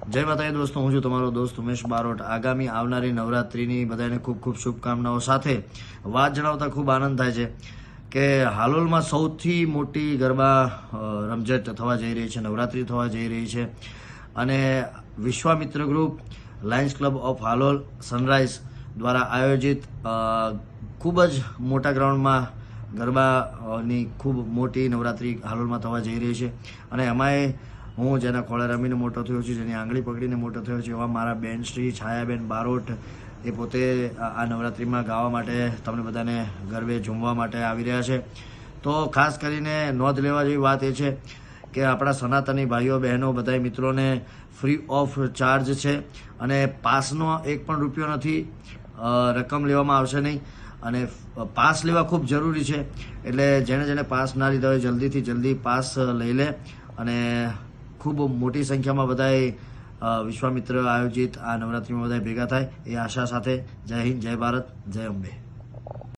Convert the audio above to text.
જય માતાજી દોસ્તો, હું છું તમારો દોસ્ત ઉમેશ બારોટ। આગામી આવનારી નવરાત્રિની બધાને ખૂબ ખૂબ શુભકામનાઓ સાથે વાત જણાવતા ખૂબ આનંદ થાય છે કે હાલોલમાં સૌથી મોટી ગરબા રમઝટ થવા જઈ રહી છે, નવરાત્રિ થવા જઈ રહી છે અને Vishwamitra group, Lions club of Halol, sunrise દ્વારા આયોજિત ખૂબ જ મોટા ગ્રાઉન્ડમાં ગરબાની ખૂબ મોટી નવરાત્રિ હાલોલમાં થવા જઈ રહી છે અને એમાંય હું જેના ખોળે રમીને મોટો થયો છું, જેની આંગળી પકડીને મોટો થયો છું, એવા મારા બેન શ્રી છાયાબેન બારોટ એ પોતે આ નવરાત્રિમાં ગાવા માટે, તમને બધાને ગરબે ઝૂમવા માટે આવી રહ્યા છે। તો ખાસ કરીને નોંધ લેવા જેવી વાત એ છે કે આપણા સનાતની ભાઈઓ બહેનો બધા મિત્રોને ફ્રી ઓફ ચાર્જ છે અને પાસનો એક પણ રૂપિયો નથી, રકમ લેવામાં આવશે નહીં અને પાસ લેવા ખૂબ જરૂરી છે। એટલે જેણે પાસ ના લીધા હોય જલ્દીથી જલ્દી પાસ લઈ લે અને ખૂબ મોટી સંખ્યામાં બધાએ વિશ્વામિત્ર આયોજિત આ નવરાત્રિમાં બધા ભેગા થાય એ આશા સાથે જય હિન્દ, જય ભારત, જય અંબે।